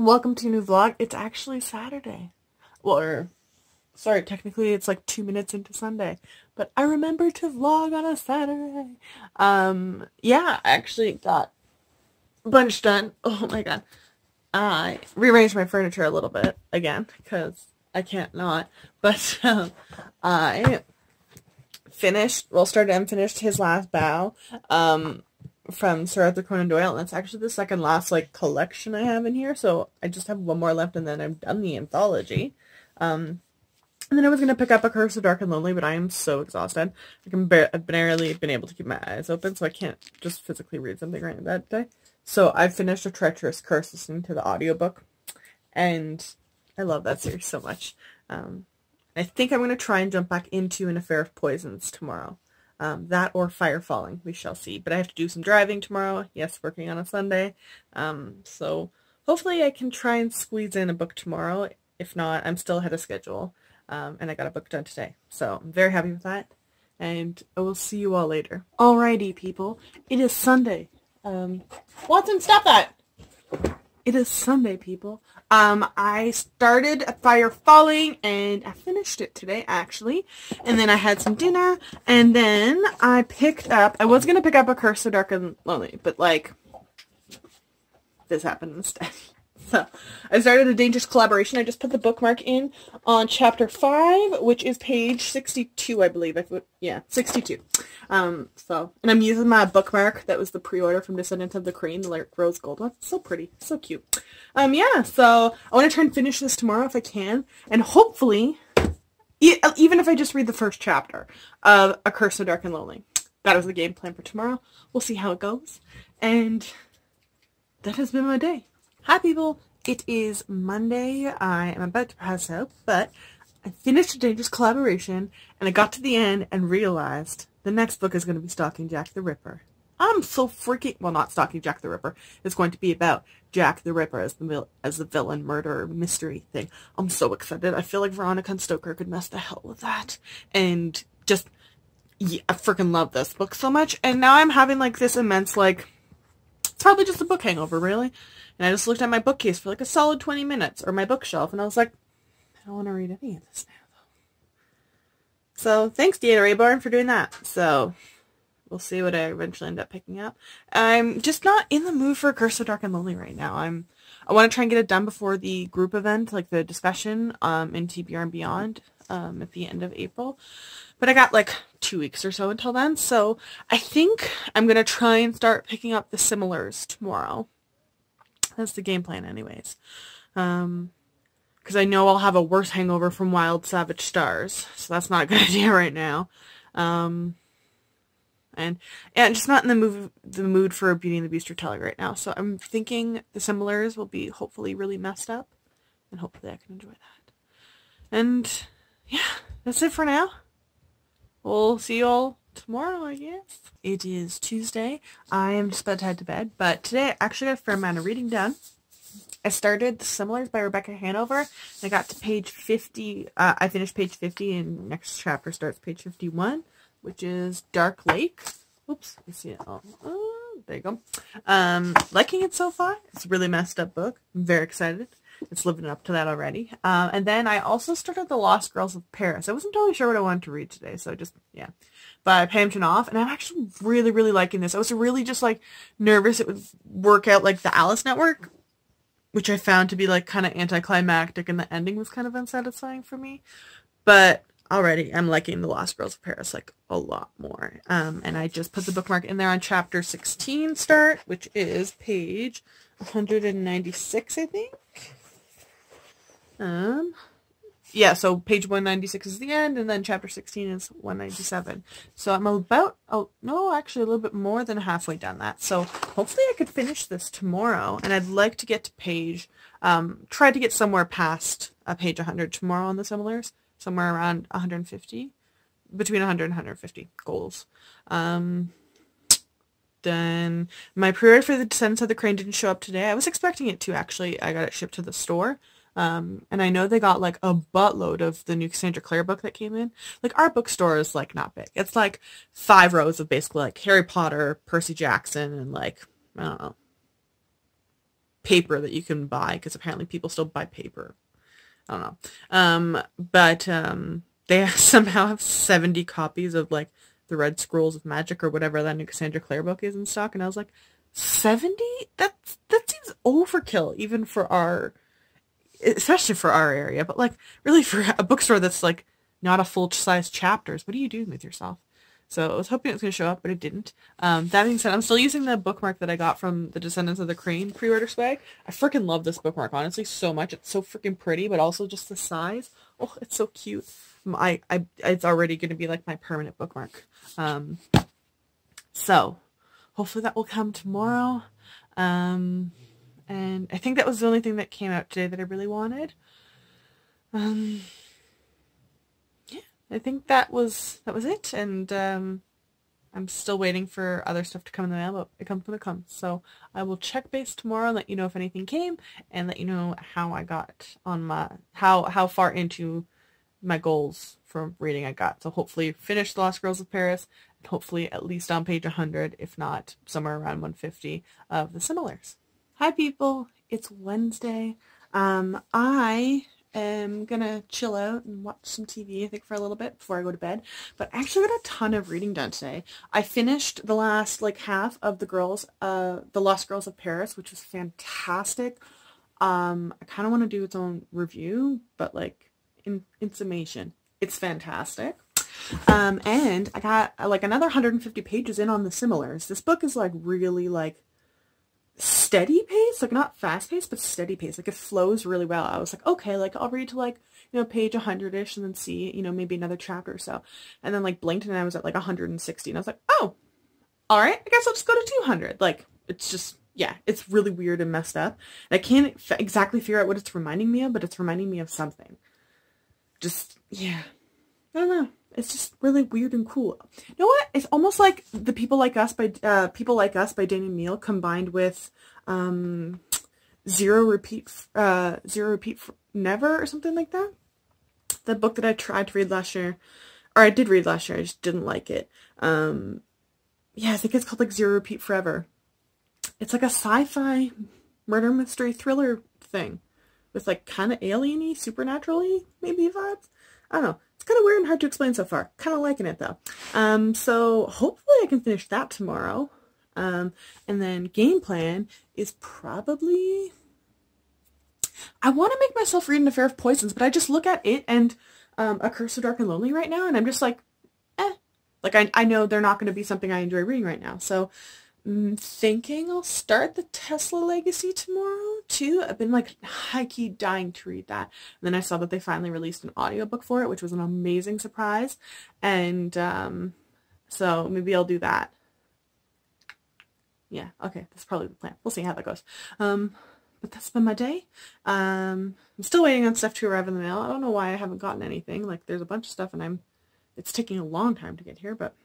Welcome to a new vlog. It's actually Saturday. Well, sorry, technically it's like 2 minutes into Sunday, but I remember to vlog on a Saturday. Yeah, I actually got a bunch done. Oh my god. I rearranged my furniture a little bit again because I can't not. But I started and finished His Last Bow from Sir Arthur Conan Doyle, and that's actually the second last collection I have in here, so I just have one more left and then I'm done the anthology. And then I was going to pick up A Curse of Dark and Lonely, but I am so exhausted. I've barely been able to keep my eyes open, so I can't just physically read something right that day. So I finished A Treacherous Curse listening to the audiobook, and I love that series so much. I think I'm going to try and jump back into An Affair of Poisons tomorrow. That or Fire Falling, we shall see. But I have to do some driving tomorrow. Yes, working on a Sunday. So hopefully I can try and squeeze in a book tomorrow. If not, I'm still ahead of schedule. And I got a book done today. So I'm very happy with that. And I will see you all later. Alrighty, people. It is Sunday. Watson, stop that! It is Sunday, people. I started Fire Falling, and I finished it today, actually. And then I had some dinner, and then I picked up, I was going to pick up A Curse of Dark and Lonely, but, this happened instead. So, I started A Dangerous Collaboration. I just put the bookmark in on chapter 5, which is page 62, I believe. Yeah, 62. And I'm using my bookmark that was the pre-order from Descendants of the Crane, the rose gold one. So pretty. So cute. Yeah, so I want to try and finish this tomorrow if I can. And hopefully, even if I just read the first chapter of A Curse of Dark and Lonely. That is the game plan for tomorrow. We'll see how it goes. And that has been my day. Hi people, it is Monday. I am about to pass out, but I finished A Dangerous Collaboration, and I got to the end and realized the next book is going to be Stalking Jack the Ripper. I'm so freaking, well, not Stalking Jack the Ripper. It's going to be about Jack the Ripper as the villain, murder, mystery thing. I'm so excited. I feel like Veronica and Stoker could mess the hell with that. And just, yeah, I freaking love this book so much. And now I'm having this immense, it's probably just a book hangover, really. And I just looked at my bookcase for a solid 20 minutes, or my bookshelf, and I was like, I don't want to read any of this now, though. So, thanks, Deidre Barn, for doing that. So, we'll see what I eventually end up picking up. I'm just not in the mood for A Curse of Dark and Lonely right now. I want to try and get it done before the group event, the discussion, in TBR and Beyond, at the end of April. But I got 2 weeks or so until then, so I think I'm going to try and start picking up the similars tomorrow. That's the game plan anyways. Because I know I'll have a worse hangover from Wild Savage Stars, so that's not a good idea right now. And yeah, I'm just not in the mood for Beauty and the Beast retelling right now, so I'm thinking the similars will be hopefully really messed up, and hopefully I can enjoy that. And yeah, that's it for now. We'll see you all tomorrow, I guess. It is Tuesday. I am just about to head to bed, but today I actually got a fair amount of reading done. I started The Similars by Rebecca Hanover, and I got to page 50. I finished page 50, and next chapter starts page 51, which is Dark Lake. Oops, you see it. Oh, there you go. Liking it so far. It's a really messed up book. I'm very excited. It's living up to that already. And then I also started The Lost Girls of Paris. I wasn't totally sure what I wanted to read today, so just, yeah. By Pam Chinoff, and I'm actually really, really liking this. I was really just, nervous it would work out like the Alice Network, which I found to be, kind of anticlimactic, and the ending was kind of unsatisfying for me. But already, I'm liking The Lost Girls of Paris, a lot more. And I just put the bookmark in there on chapter 16 start, which is page 196, I think. Yeah, so page 196 is the end, and then chapter 16 is 197. So I'm about, actually a little bit more than halfway done that. So hopefully I could finish this tomorrow, and I'd like to get to page, try to get somewhere past page 100 tomorrow on the similars, somewhere around 150, between 100 and 150 goals. Then my pre-order for the Descendants of the Crane didn't show up today. I was expecting it to, actually. I got it shipped to the store. And I know they got a buttload of the new Cassandra Clare book that came in. Our bookstore is not big. It's 5 rows of basically Harry Potter, Percy Jackson, and I don't know, paper that you can buy, because apparently people still buy paper. I don't know. But they somehow have 70 copies of like the Red Scrolls of Magic or whatever that new Cassandra Clare book is in stock, and I was like, 70? That seems overkill, even for our, especially for our area, but like really for a bookstore that's like not a full-size chapters. What are you doing with yourself? So I was hoping it was going to show up, but it didn't. That being said, I'm still using the bookmark that I got from the Descendants of the Crane pre-order swag. I freaking love this bookmark, honestly, so much. It's so freaking pretty, but also just the size. Oh, it's so cute. It's already going to be like my permanent bookmark. So hopefully that will come tomorrow. And I think that was the only thing that came out today that I really wanted. I think that was it, and I'm still waiting for other stuff to come in the mail, but it comes when it comes. So I will check base tomorrow and let you know if anything came, and let you know how I got on my how far into my goals for reading I got. So hopefully finish The Lost Girls of Paris, and hopefully at least on page 100, if not somewhere around 150 of the similars. Hi people, it's Wednesday. I am gonna chill out and watch some TV, I think, for a little bit before I go to bed. But I actually got a ton of reading done today. I finished the last like half of the Lost Girls of Paris, which was fantastic. I kind of want to do its own review, but like in summation, it's fantastic. And I got like another 150 pages in on the similars. This book is like really like steady pace, like not fast pace, but steady pace. Like it flows really well. I was like, okay, like I'll read to like, you know, page 100-ish and then see, you know, maybe another chapter or so. And then like blinked and I was at like 160 and I was like, oh, all right, I guess I'll just go to 200. Like it's just, yeah, it's really weird and messed up. And I can't exactly figure out what it's reminding me of, but it's reminding me of something. Just, yeah, I don't know. It's just really weird and cool. You know what? It's almost like the People Like Us by Danny Meal combined with Zero Repeat Never or something like that. The book that I tried to read last year, or I did read last year, I just didn't like it. Yeah, I think it's called like Zero Repeat Forever. It's like a sci-fi murder mystery thriller thing with like kind of alien-y, supernatural-y maybe vibes. I don't know. It's kind of weird and hard to explain so far. Kind of liking it though. So hopefully I can finish that tomorrow. And then game plan is probably, I want to make myself read An Affair of Poisons, but I just look at it and A Curse so Dark and Lonely right now, and I'm just like, eh. Like I know they're not going to be something I enjoy reading right now. So I'm thinking I'll start the Tesla Legacy tomorrow too. I've been like high-key dying to read that. And then I saw that they finally released an audiobook for it, which was an amazing surprise. And so maybe I'll do that. Yeah, okay, that's probably the plan. We'll see how that goes. But that's been my day. I'm still waiting on stuff to arrive in the mail. I don't know why I haven't gotten anything. Like there's a bunch of stuff and it's taking a long time to get here, but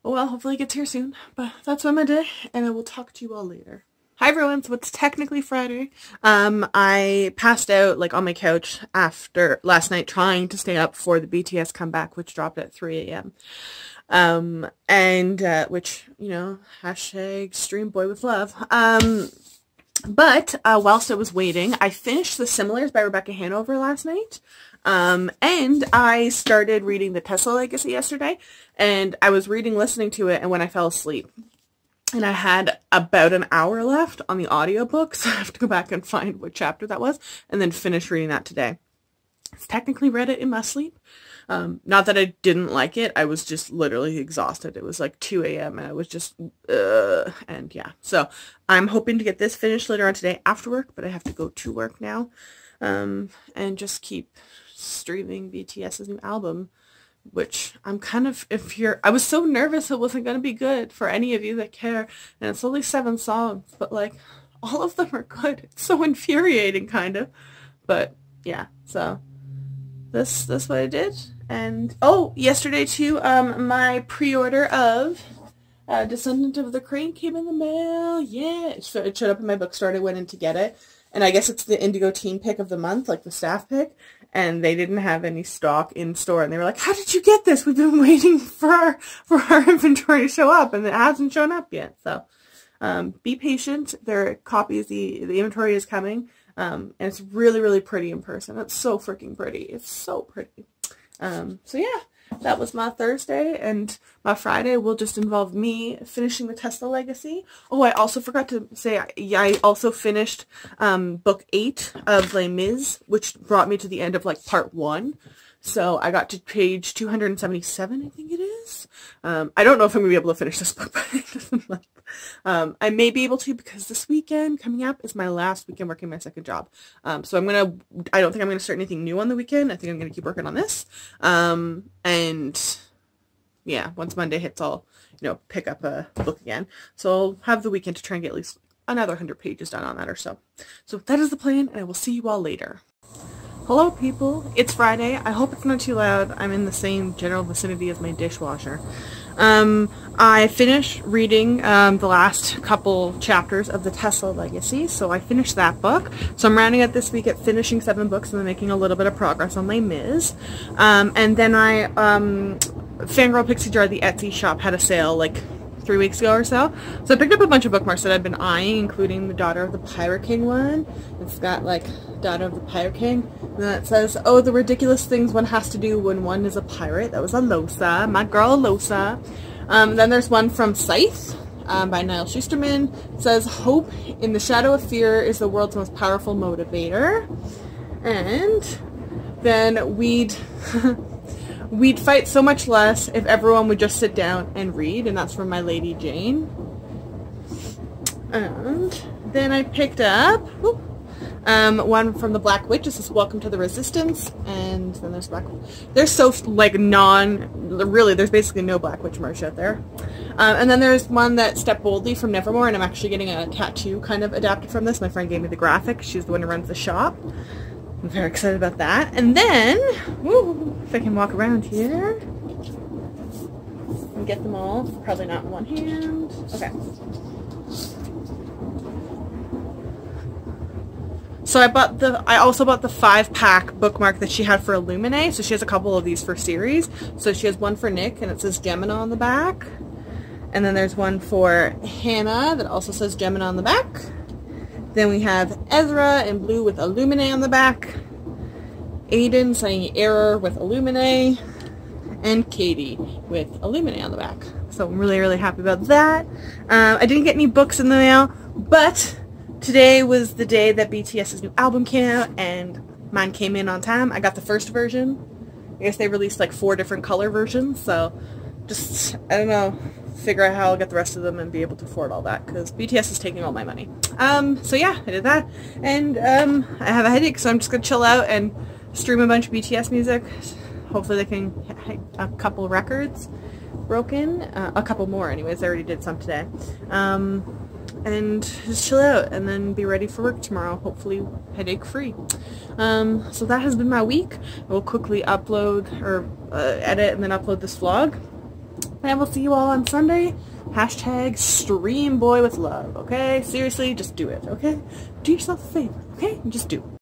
oh well, hopefully it gets here soon. But that's been my day, and I will talk to you all later. Hi everyone, so it's technically Friday. I passed out like on my couch after last night trying to stay up for the BTS comeback, which dropped at 3 a.m. Which, you know, hashtag stream boy with love. But whilst I was waiting, I finished The Similars by Rebecca Hanover last night. And I started reading the Tesla Legacy yesterday, and I was listening to it, and when I fell asleep, and I had about an hour left on the audiobook, so I have to go back and find what chapter that was, and then finish reading that today. It's technically read it in my sleep. Not that I didn't like it, I was just literally exhausted. It was like 2 a.m. and I was just, and yeah. So I'm hoping to get this finished later on today after work, but I have to go to work now, and just keep streaming BTS's new album, which I'm kind of, I was so nervous it wasn't going to be good for any of you that care, and it's only 7 songs, but like, all of them are good. It's so infuriating, kind of, but yeah, so that's what I did. And oh, yesterday too, my pre-order of Descendant of the Crane came in the mail. Yeah, it showed up in my bookstore. I went in to get it, and I guess it's the Indigo Teen pick of the month, like the staff pick, and they didn't have any stock in store, and they were like, how did you get this? We've been waiting for our inventory to show up, and it hasn't shown up yet. So Be patient. There are copies, the inventory is coming. And it's really, really pretty in person. It's so freaking pretty. It's so pretty. So yeah, that was my Thursday, and my Friday will just involve me finishing the Tesla Legacy. Oh, I also forgot to say, yeah, I also finished book 8 of Les Mis, which brought me to the end of like part 1. So I got to page 277, I think it is. I don't know if I'm gonna be able to finish this book by the end of the month. I may be able to, because this weekend coming up is my last weekend working my second job. So I don't think I'm gonna start anything new on the weekend. I think I'm gonna keep working on this. And yeah, once Monday hits, I'll, pick up a book again. So I'll have the weekend to try and get at least another 100 pages done on that or so. So that is the plan, and I will see you all later. Hello people, it's Friday. I hope it's not too loud. I'm in the same general vicinity as my dishwasher. I finished reading the last couple chapters of the Tesla Legacy, so I finished that book. So I'm rounding out this week at finishing 7 books and then making a little bit of progress on Les Mis. And then Fangirl Pixie Jar, the Etsy shop, had a sale like 3 weeks ago or so. So I picked up a bunch of bookmarks that I've been eyeing, including the Daughter of the Pirate King one. It's got like Daughter of the Pirate King, and then it says, oh, the ridiculous things one has to do when one is a pirate. That was Alosa, my girl Alosa. Then there's one from Scythe by Niall Schusterman. It says, hope in the shadow of fear is the world's most powerful motivator. And then we'd fight so much less if everyone would just sit down and read, and that's from My Lady Jane. And then I picked up one from the Black Witch. This is Welcome to the Resistance, and then there's Black Witch. There's so like really there's basically no Black Witch merch out there. And then there's one that Step Boldly from Nevermore, and I'm actually getting a tattoo kind of adapted from this. My friend gave me the graphic. She's the one who runs the shop. I'm very excited about that. And then, if I can walk around here and get them all, probably not in one hand. Okay. So I also bought the 5-pack bookmark that she had for Illumine. So she has a couple of these for series. So she has one for Nick, and it says Gemini on the back. And then there's one for Hannah that also says Gemini on the back. Then we have Ezra in blue with Illumine on the back. Aiden saying Error with Illumine. And Katie with Illumine on the back. So I'm really, really happy about that. I didn't get any books in the mail, but today was the day that BTS's new album came out, and mine came in on time. I got the first version. I guess they released like 4 different color versions, so just, I don't know, figure out how I'll get the rest of them and be able to afford all that, because BTS is taking all my money. So yeah, I did that, and I have a headache, so I'm just gonna chill out and stream a bunch of BTS music. Hopefully they can get a couple records broken, a couple more anyways. I already did some today. And just chill out and then be ready for work tomorrow, hopefully headache free. So that has been my week. I will quickly upload or edit and then upload this vlog. And I will see you all on Sunday. Hashtag stream boy with love, okay? Seriously, just do it, okay? Do yourself a favor, okay? Just do it.